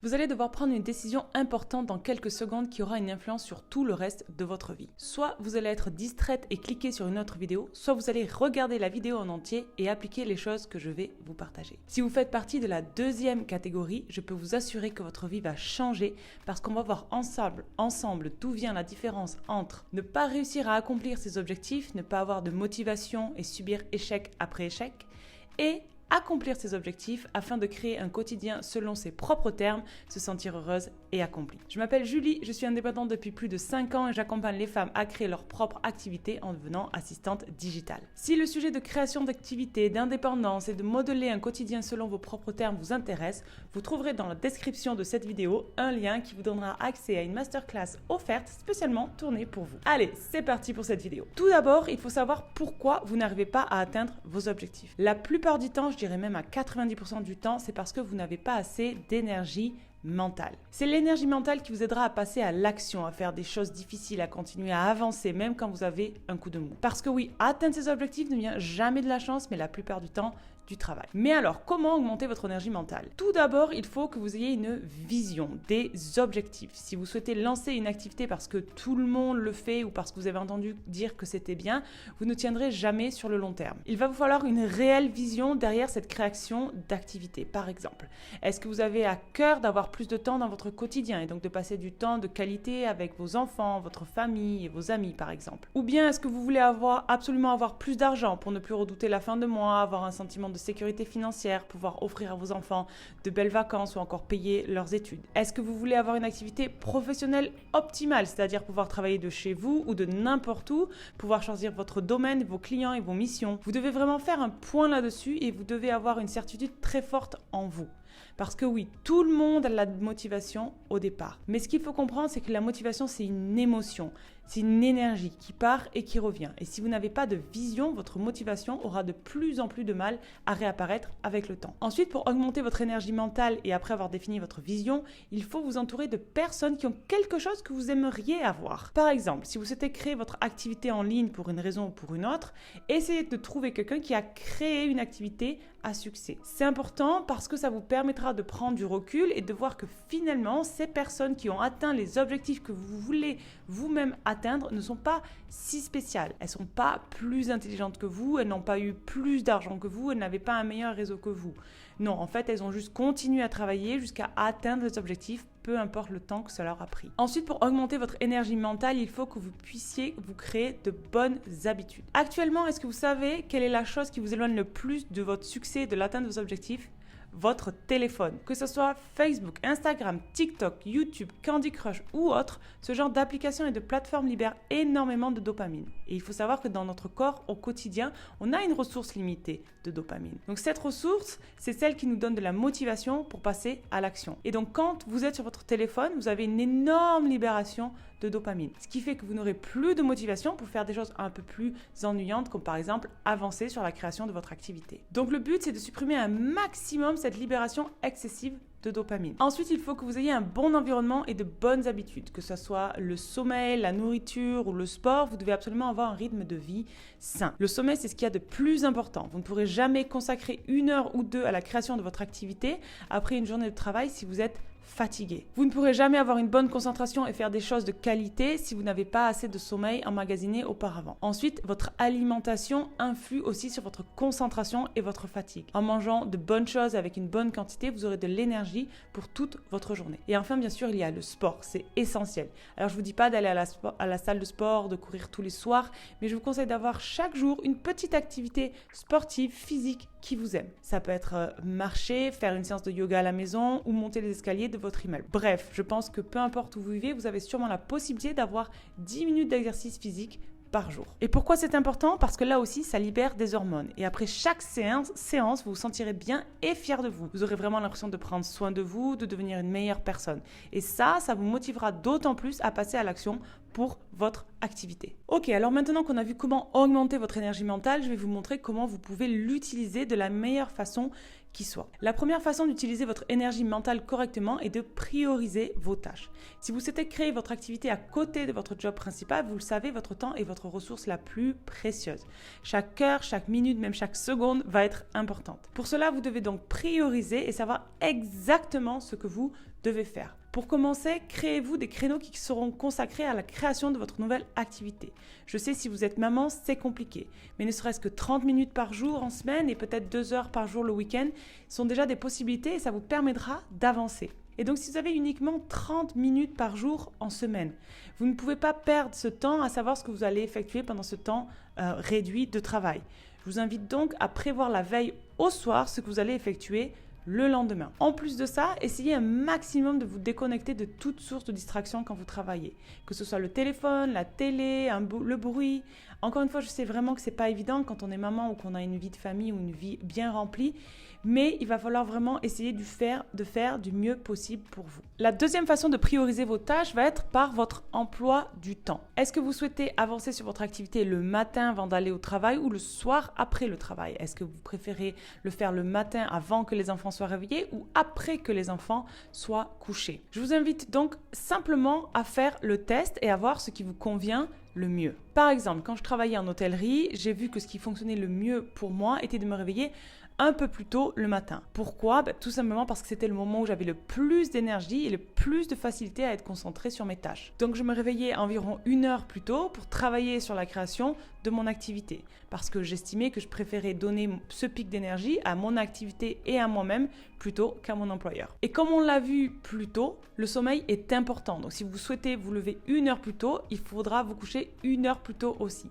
Vous allez devoir prendre une décision importante dans quelques secondes qui aura une influence sur tout le reste de votre vie. Soit vous allez être distraite et cliquer sur une autre vidéo, soit vous allez regarder la vidéo en entier et appliquer les choses que je vais vous partager. Si vous faites partie de la deuxième catégorie, je peux vous assurer que votre vie va changer parce qu'on va voir ensemble d'où vient la différence entre ne pas réussir à accomplir ses objectifs, ne pas avoir de motivation et subir échec après échec, et accomplir ses objectifs afin de créer un quotidien selon ses propres termes, se sentir heureuse et accomplie. Je m'appelle Julie, je suis indépendante depuis plus de 5 ans et j'accompagne les femmes à créer leur propre activité en devenant assistante digitale. Si le sujet de création d'activité, d'indépendance et de modeler un quotidien selon vos propres termes vous intéresse, vous trouverez dans la description de cette vidéo un lien qui vous donnera accès à une masterclass offerte spécialement tournée pour vous. Allez, c'est parti pour cette vidéo. Tout d'abord, il faut savoir pourquoi vous n'arrivez pas à atteindre vos objectifs. La plupart du temps, je dirais même à 90% du temps, c'est parce que vous n'avez pas assez d'énergie mentale. C'est l'énergie mentale qui vous aidera à passer à l'action, à faire des choses difficiles, à continuer à avancer, même quand vous avez un coup de mou. Parce que oui, atteindre ses objectifs ne vient jamais de la chance, mais la plupart du temps, du travail. Mais alors, comment augmenter votre énergie mentale? Tout d'abord, il faut que vous ayez une vision, des objectifs. Si vous souhaitez lancer une activité parce que tout le monde le fait ou parce que vous avez entendu dire que c'était bien, vous ne tiendrez jamais sur le long terme. Il va vous falloir une réelle vision derrière cette création d'activité. Par exemple, est-ce que vous avez à cœur d'avoir plus de temps dans votre quotidien et donc de passer du temps de qualité avec vos enfants, votre famille et vos amis par exemple? Ou bien est-ce que vous voulez absolument avoir plus d'argent pour ne plus redouter la fin de mois, avoir un sentiment de sécurité financière, pouvoir offrir à vos enfants de belles vacances ou encore payer leurs études? Est-ce que vous voulez avoir une activité professionnelle optimale, c'est-à-dire pouvoir travailler de chez vous ou de n'importe où, pouvoir choisir votre domaine, vos clients et vos missions? Vous devez vraiment faire un point là-dessus et vous devez avoir une certitude très forte en vous. Parce que oui, tout le monde a la motivation au départ. Mais ce qu'il faut comprendre, c'est que la motivation, c'est une émotion. C'est une énergie qui part et qui revient. Et si vous n'avez pas de vision, votre motivation aura de plus en plus de mal à réapparaître avec le temps. Ensuite, pour augmenter votre énergie mentale et après avoir défini votre vision, il faut vous entourer de personnes qui ont quelque chose que vous aimeriez avoir. Par exemple, si vous souhaitez créer votre activité en ligne pour une raison ou pour une autre, essayez de trouver quelqu'un qui a créé une activité à succès. C'est important parce que ça vous permettra de prendre du recul et de voir que finalement, ces personnes qui ont atteint les objectifs que vous voulez vous-même atteindre ne sont pas si spéciales. Elles ne sont pas plus intelligentes que vous, elles n'ont pas eu plus d'argent que vous, elles n'avaient pas un meilleur réseau que vous. Non, en fait, elles ont juste continué à travailler jusqu'à atteindre les objectifs, peu importe le temps que cela leur a pris. Ensuite, pour augmenter votre énergie mentale, il faut que vous puissiez vous créer de bonnes habitudes. Actuellement, est-ce que vous savez quelle est la chose qui vous éloigne le plus de votre succès et de l'atteinte de vos objectifs? Votre téléphone. Que ce soit Facebook, Instagram, TikTok, YouTube, Candy Crush ou autre, ce genre d'applications et de plateformes libèrent énormément de dopamine. Et il faut savoir que dans notre corps, au quotidien, on a une ressource limitée de dopamine. Donc cette ressource, c'est celle qui nous donne de la motivation pour passer à l'action. Et donc quand vous êtes sur votre téléphone, vous avez une énorme libération de dopamine. Ce qui fait que vous n'aurez plus de motivation pour faire des choses un peu plus ennuyantes, comme par exemple avancer sur la création de votre activité. Donc le but, c'est de supprimer un maximum cette libération excessive de dopamine. Ensuite, il faut que vous ayez un bon environnement et de bonnes habitudes, que ce soit le sommeil, la nourriture ou le sport, vous devez absolument avoir un rythme de vie sain. Le sommeil, c'est ce qu'il y a de plus important. Vous ne pourrez jamais consacrer 1 heure ou 2 à la création de votre activité après une journée de travail si vous êtes fatigué. Vous ne pourrez jamais avoir une bonne concentration et faire des choses de qualité si vous n'avez pas assez de sommeil emmagasiné auparavant. Ensuite, votre alimentation influe aussi sur votre concentration et votre fatigue. En mangeant de bonnes choses avec une bonne quantité, vous aurez de l'énergie pour toute votre journée. Et enfin, bien sûr, il y a le sport. C'est essentiel. Alors, je ne vous dis pas d'aller à la salle de sport, de courir tous les soirs, mais je vous conseille d'avoir chaque jour une petite activité sportive, physique, qui vous aime. Ça peut être marcher, faire une séance de yoga à la maison ou monter les escaliers de votre immeuble. Bref, je pense que peu importe où vous vivez, vous avez sûrement la possibilité d'avoir 10 minutes d'exercice physique par jour. Et pourquoi c'est important? Parce que là aussi, ça libère des hormones. Et après chaque séance, vous vous sentirez bien et fier de vous. Vous aurez vraiment l'impression de prendre soin de vous, de devenir une meilleure personne. Et ça vous motivera d'autant plus à passer à l'action pour votre activité. Ok, alors maintenant qu'on a vu comment augmenter votre énergie mentale, je vais vous montrer comment vous pouvez l'utiliser de la meilleure façon qui soit. La première façon d'utiliser votre énergie mentale correctement est de prioriser vos tâches. Si vous souhaitez créer votre activité à côté de votre job principal, vous le savez, votre temps est votre ressource la plus précieuse. Chaque heure, chaque minute, même chaque seconde va être importante. Pour cela, vous devez donc prioriser et savoir exactement ce que vous devez faire. Pour commencer, créez-vous des créneaux qui seront consacrés à la création de votre nouvelle activité. Je sais, si vous êtes maman, c'est compliqué, mais ne serait-ce que 30 minutes par jour en semaine et peut-être 2 heures par jour le week-end sont déjà des possibilités et ça vous permettra d'avancer. Et donc, si vous avez uniquement 30 minutes par jour en semaine, vous ne pouvez pas perdre ce temps à savoir ce que vous allez effectuer pendant ce temps réduit de travail. Je vous invite donc à prévoir la veille au soir ce que vous allez effectuer le lendemain. En plus de ça, essayez un maximum de vous déconnecter de toute source de distraction quand vous travaillez. Que ce soit le téléphone, la télé, le bruit. Encore une fois, je sais vraiment que ce n'est pas évident quand on est maman ou qu'on a une vie de famille ou une vie bien remplie. Mais il va falloir vraiment essayer de faire du mieux possible pour vous. La deuxième façon de prioriser vos tâches va être par votre emploi du temps. Est-ce que vous souhaitez avancer sur votre activité le matin avant d'aller au travail ou le soir après le travail? Est-ce que vous préférez le faire le matin avant que les enfants soient réveillés ou après que les enfants soient couchés? Je vous invite donc simplement à faire le test et à voir ce qui vous convient le mieux. Par exemple, quand je travaillais en hôtellerie, j'ai vu que ce qui fonctionnait le mieux pour moi était de me réveiller un peu plus tôt le matin. Pourquoi? Tout simplement parce que c'était le moment où j'avais le plus d'énergie et le plus de facilité à être concentrée sur mes tâches. Donc je me réveillais environ 1 heure plus tôt pour travailler sur la création de mon activité parce que j'estimais que je préférais donner ce pic d'énergie à mon activité et à moi-même plutôt qu'à mon employeur. Et comme on l'a vu plus tôt, le sommeil est important. Donc si vous souhaitez vous lever 1 heure plus tôt, il faudra vous coucher 1 heure plus tôt aussi.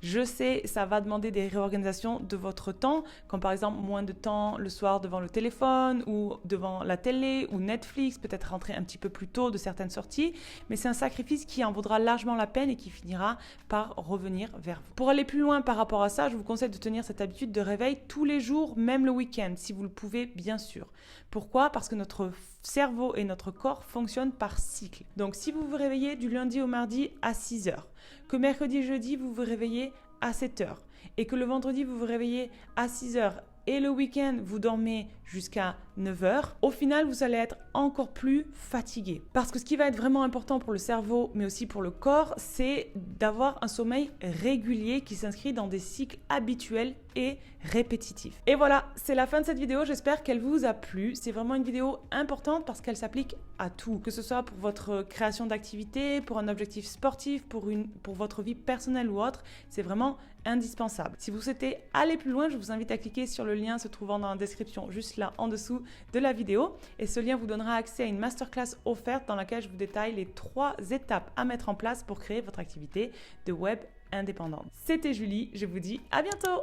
Je sais, ça va demander des réorganisations de votre temps, comme par exemple moins de temps le soir devant le téléphone ou devant la télé ou Netflix, peut-être rentrer un petit peu plus tôt de certaines sorties, mais c'est un sacrifice qui en vaudra largement la peine et qui finira par revenir vers vous. Pour aller plus loin par rapport à ça, je vous conseille de tenir cette habitude de réveil tous les jours, même le week-end, si vous le pouvez bien sûr. Pourquoi? Parce que notre cerveau et notre corps fonctionnent par cycle. Donc si vous vous réveillez du lundi au mardi à 6 heures, que mercredi et jeudi vous vous réveillez à 7 heures et que le vendredi vous vous réveillez à 6 heures et le week-end vous dormez jusqu'à 9 heures, au final vous allez être encore plus fatigué. Parce que ce qui va être vraiment important pour le cerveau mais aussi pour le corps, c'est d'avoir un sommeil régulier qui s'inscrit dans des cycles habituels et répétitifs. Et voilà, c'est la fin de cette vidéo, j'espère qu'elle vous a plu. C'est vraiment une vidéo importante parce qu'elle s'applique à tout, que ce soit pour votre création d'activité, pour un objectif sportif, pour votre vie personnelle ou autre, c'est vraiment indispensable. Si vous souhaitez aller plus loin, je vous invite à cliquer sur le lien se trouvant dans la description juste là en dessous de la vidéo et ce lien vous donnera accès à une masterclass offerte dans laquelle je vous détaille les 3 étapes à mettre en place pour créer votre activité de web indépendante. C'était Julie, je vous dis à bientôt!